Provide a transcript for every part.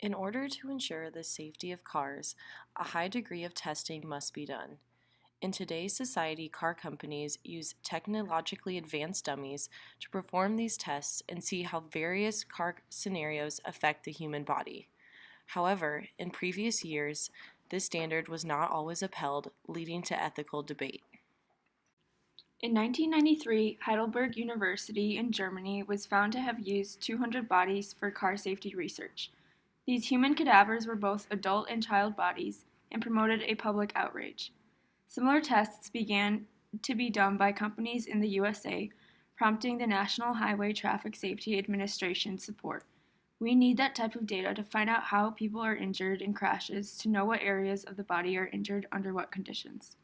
In order to ensure the safety of cars, a high degree of testing must be done. In today's society, car companies use technologically advanced dummies to perform these tests and see how various car scenarios affect the human body. However, in previous years, this standard was not always upheld, leading to ethical debate. In 1993, Heidelberg University in Germany was found to have used 200 bodies for car safety research. These human cadavers were both adult and child bodies and promoted a public outrage. Similar tests began to be done by companies in the USA, prompting the National Highway Traffic Safety Administration's support. We need that type of data to find out how people are injured in crashes, to know what areas of the body are injured under what conditions.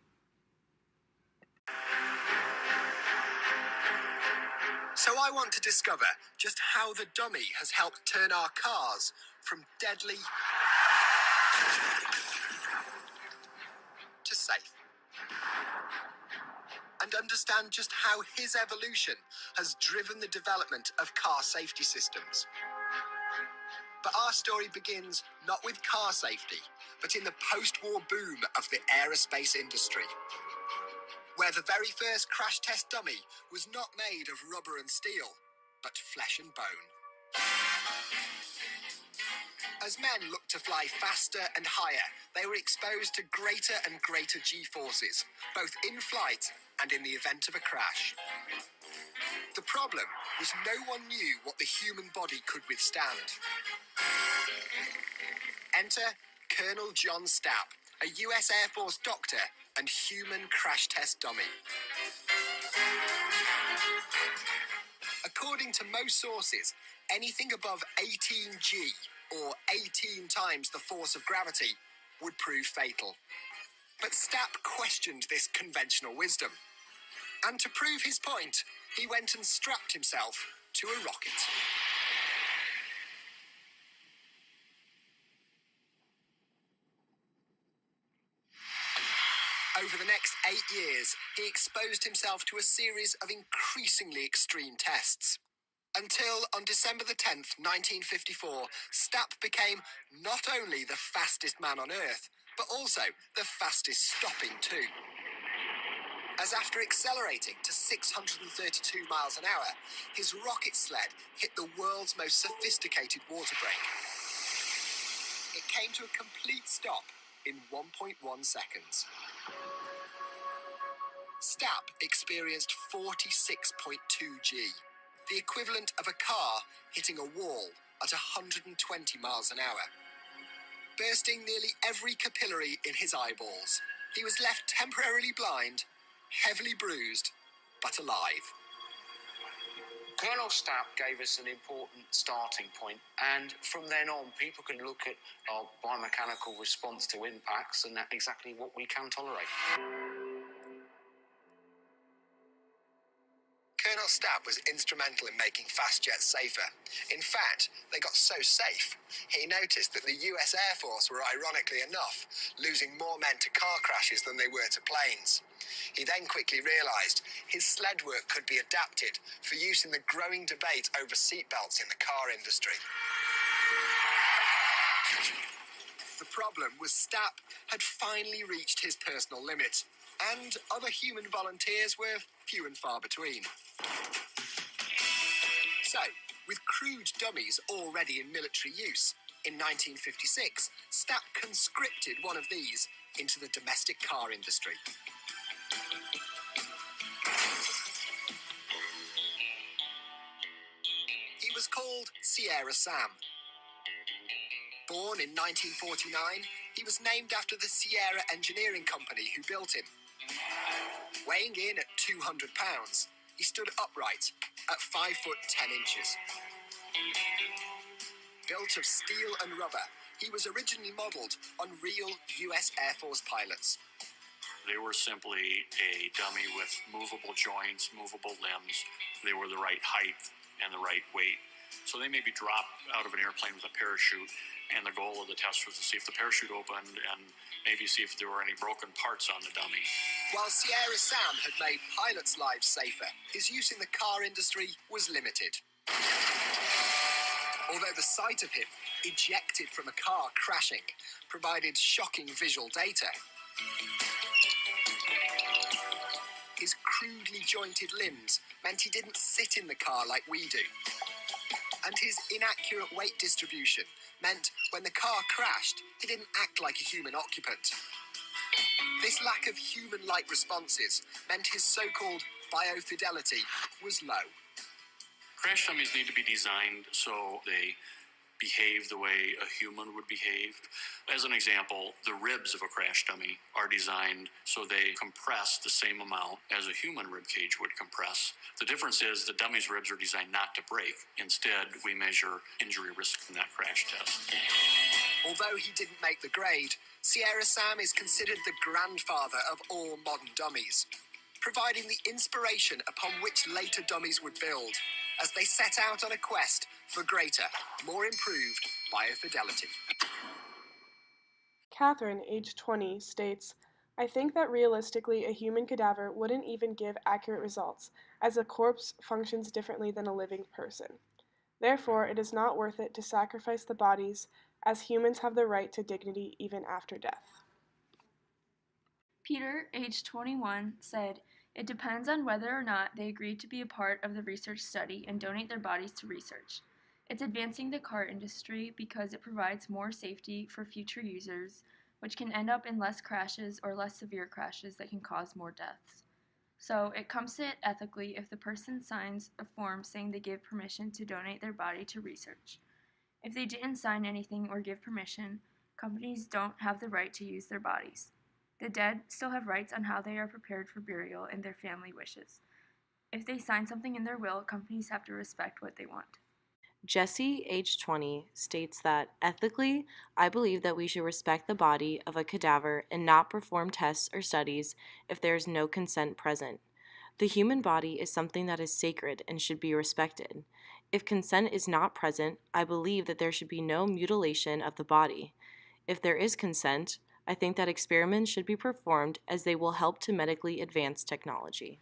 So I want to discover just how the dummy has helped turn our cars from deadly to safe. And understand just how his evolution has driven the development of car safety systems. But our story begins not with car safety, but in the post-war boom of the aerospace industry, where the very first crash test dummy was not made of rubber and steel, but flesh and bone. As men looked to fly faster and higher, they were exposed to greater and greater G-forces, both in flight and in the event of a crash. The problem was no one knew what the human body could withstand. Enter Colonel John Stapp, a US Air Force doctor and human crash test dummy. According to most sources, anything above 18G, or 18 times the force of gravity, would prove fatal. But Stapp questioned this conventional wisdom. And to prove his point, he went and strapped himself to a rocket. Over the next 8 years, he exposed himself to a series of increasingly extreme tests. Until on December the 10th, 1954, Stapp became not only the fastest man on Earth, but also the fastest stopping too. As after accelerating to 632 miles an hour, his rocket sled hit the world's most sophisticated water brake. It came to a complete stop in 1.1 seconds. Stapp experienced 46.2 G, the equivalent of a car hitting a wall at 120 miles an hour. Bursting nearly every capillary in his eyeballs, he was left temporarily blind, heavily bruised, but alive. Colonel Stapp gave us an important starting point, and from then on, people can look at our biomechanical response to impacts and exactly what we can tolerate. Colonel Stapp was instrumental in making fast jets safer. In fact, they got so safe, he noticed that the US Air Force were, ironically enough, losing more men to car crashes than they were to planes. He then quickly realised his sled work could be adapted for use in the growing debate over seatbelts in the car industry. The problem was Stapp had finally reached his personal limit, and other human volunteers were few and far between. So, with crude dummies already in military use, in 1956, Stapp conscripted one of these into the domestic car industry. He was called Sierra Sam. Born in 1949, he was named after the Sierra Engineering Company who built him. Weighing in at 200 pounds, he stood upright at 5 foot 10 inches. Built of steel and rubber, he was originally modelled on real US Air Force pilots. They were simply a dummy with movable joints, movable limbs. They were the right height and the right weight. So they may be dropped out of an airplane with a parachute, and the goal of the test was to see if the parachute opened and maybe see if there were any broken parts on the dummy. While Sierra Sam had made pilots' lives safer, his use in the car industry was limited. Although the sight of him ejected from a car crashing provided shocking visual data. His crudely jointed limbs meant he didn't sit in the car like we do. And his inaccurate weight distribution meant when the car crashed, he didn't act like a human occupant. This lack of human-like responses meant his so-called biofidelity was low. Crash dummies need to be designed so they behave the way a human would behave. As an example, the ribs of a crash dummy are designed so they compress the same amount as a human rib cage would compress. The difference is the dummy's ribs are designed not to break. Instead, we measure injury risk in that crash test. Although he didn't make the grade, Sierra Sam is considered the grandfather of all modern dummies, providing the inspiration upon which later dummies would build as they set out on a quest for greater, more improved biofidelity. Catherine, age 20, states, I think that realistically a human cadaver wouldn't even give accurate results, as a corpse functions differently than a living person. Therefore, it is not worth it to sacrifice the bodies, as humans have the right to dignity even after death. Peter, age 21, said, it depends on whether or not they agreed to be a part of the research study and donate their bodies to research. It's advancing the car industry because it provides more safety for future users, which can end up in less crashes or less severe crashes that can cause more deaths. So it comes to it ethically if the person signs a form saying they give permission to donate their body to research. If they didn't sign anything or give permission, companies don't have the right to use their bodies. The dead still have rights on how they are prepared for burial and their family wishes. If they sign something in their will, companies have to respect what they want. Jesse, age 20, states that, ethically, I believe that we should respect the body of a cadaver and not perform tests or studies if there is no consent present. The human body is something that is sacred and should be respected. If consent is not present, I believe that there should be no mutilation of the body. If there is consent, I think that experiments should be performed as they will help to medically advance technology.